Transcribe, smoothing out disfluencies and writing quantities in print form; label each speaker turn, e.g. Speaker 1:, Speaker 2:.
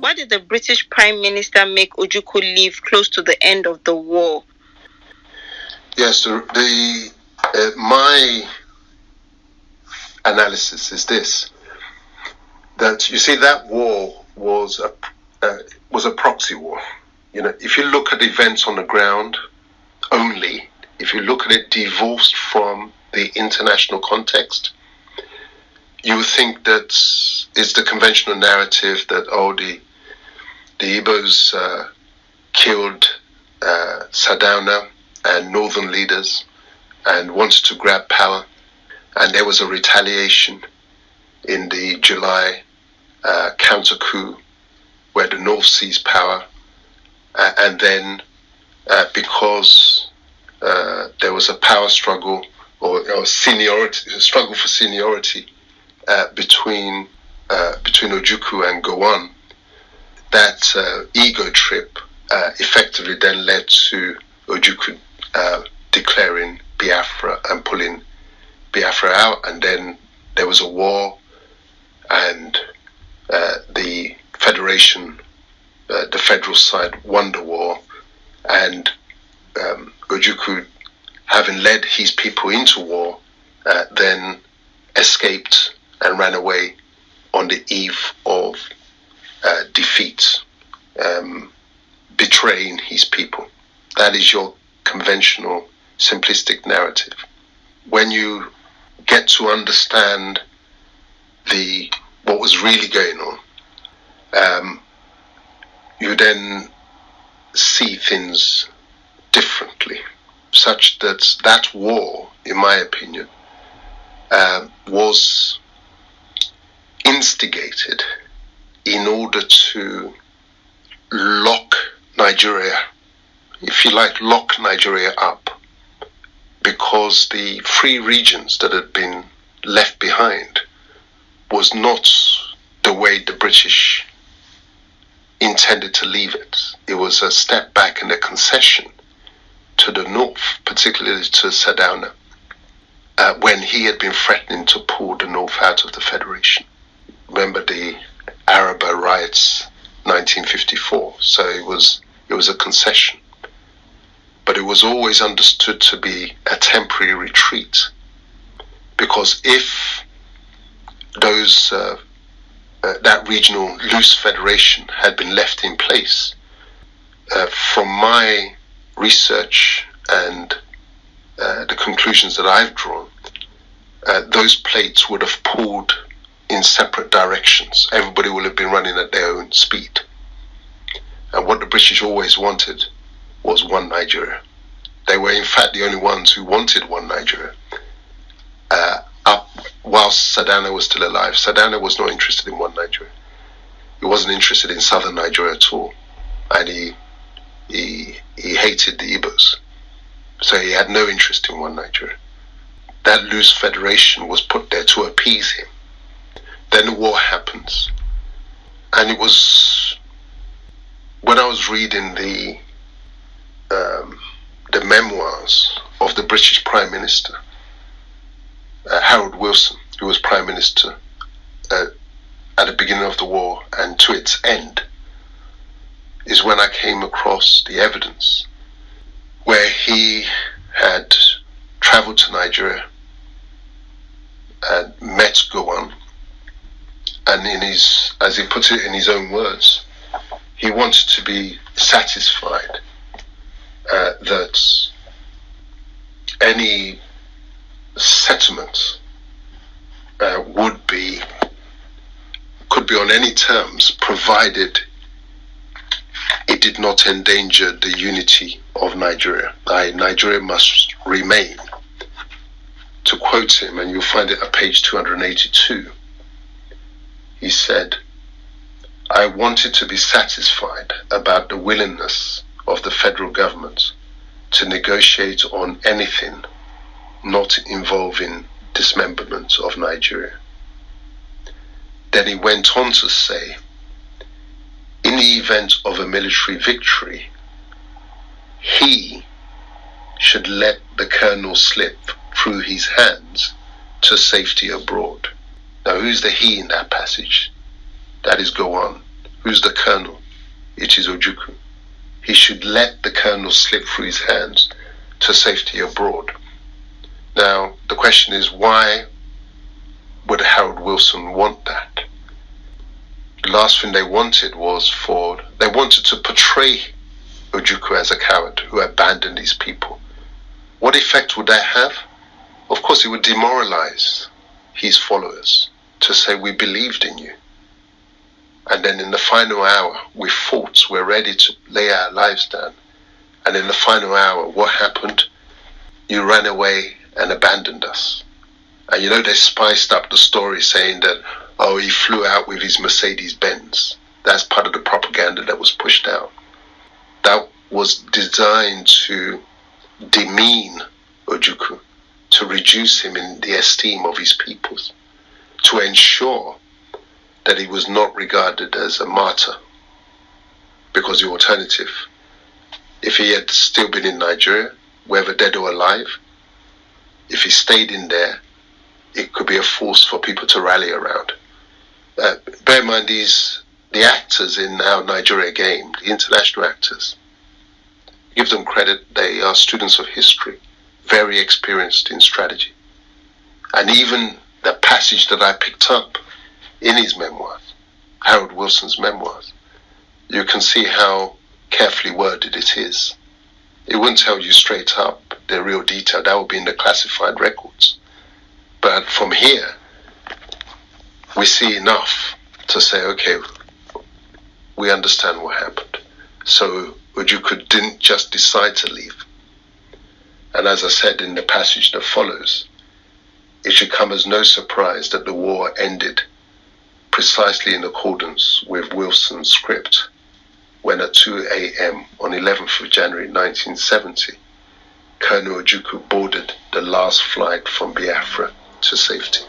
Speaker 1: Why did the British Prime Minister make Ojukwu leave close to the end of the war?
Speaker 2: Yes, my analysis is this: that you see, that war was a proxy war. You know, if you look at events on the ground only, if you look at it divorced from the international context, you would think that it's the conventional narrative that the Igbos killed Sardauna and northern leaders and wanted to grab power, and there was a retaliation in the July counter coup where the North seized power, and then because there was a power struggle or seniority, a struggle for seniority between Ojukwu and Gowon, that ego trip effectively then led to Ojukwu declaring Biafra and pulling Biafra out, and then there was a war, and the federation, the federal side, won the war, and Ojukwu, having led his people into war, then escaped and ran away on the eve of defeat, betraying his people. That is your conventional, simplistic narrative. When you get to understand what was really going on, you then see things differently, such that that war, in my opinion, was instigated in order to lock Nigeria, if you like, lock Nigeria up, because the free regions that had been left behind was not the way the British intended to leave it. It was a step back and a concession to the north, particularly to Sardauna, when he had been threatening to pull the north out of the federation. Remember the Arab riots, 1954. So it was a concession, but it was always understood to be a temporary retreat, because if those that regional loose federation had been left in place, from my research and the conclusions that I've drawn, those plates would have pulled in separate directions. Everybody will have been running at their own speed. And what the British always wanted was one Nigeria. They were in fact the only ones who wanted one Nigeria. Whilst Sardauna was still alive, Sardauna was not interested in one Nigeria. He wasn't interested in southern Nigeria at all. And he hated the Igbos. So he had no interest in one Nigeria. That loose federation was put there to appease him. Then the war happens. And it was when I was reading the memoirs of the British Prime Minister, Harold Wilson, who was Prime Minister at the beginning of the war and to its end, is when I came across the evidence where he had travelled to Nigeria and met Gowon, and as he put it in his own words, he wanted to be satisfied that any settlement could be on any terms, provided it did not endanger the unity of Nigeria. Nigeria must remain. To quote him, and you'll find it at page 282, he said, "I wanted to be satisfied about the willingness of the federal government to negotiate on anything not involving dismemberment of Nigeria." Then he went on to say, in the event of a military victory, he should let the colonel slip through his hands to safety abroad. Now, who's the he in that passage? That is Gowon. who's the colonel, it is Ojukwu. He should let the colonel slip through his hands to safety abroad. Now, the question is, why would Harold Wilson want that? The last thing they wanted was they wanted to portray Ojukwu as a coward who abandoned his people. What effect would that have? Of course, it would demoralize his followers to say, we believed in you. And then in the final hour, we fought, we're ready to lay our lives down. And in the final hour, what happened? You ran away and abandoned us. And they spiced up the story saying that, oh, he flew out with his Mercedes-Benz. That's part of the propaganda that was pushed out. That was designed to demean Ojukwu, to reduce him in the esteem of his peoples, to ensure that he was not regarded as a martyr. Because the alternative, if he had still been in Nigeria, whether dead or alive, if he stayed in there, it could be a force for people to rally around. Bear in mind, the actors in our Nigeria game, the international actors, give them credit, they are students of history, very experienced in strategy. And even the passage that I picked up in his memoirs, Harold Wilson's memoirs, you can see how carefully worded it is. It wouldn't tell you straight up the real detail. That would be in the classified records. But from here, we see enough to say, okay, we understand what happened. So Ojukwu didn't just decide to leave. And as I said in the passage that follows, it should come as no surprise that the war ended precisely in accordance with Wilson's script, when at 2 a.m. on 11th of January 1970, Colonel Ojukwu boarded the last flight from Biafra to safety.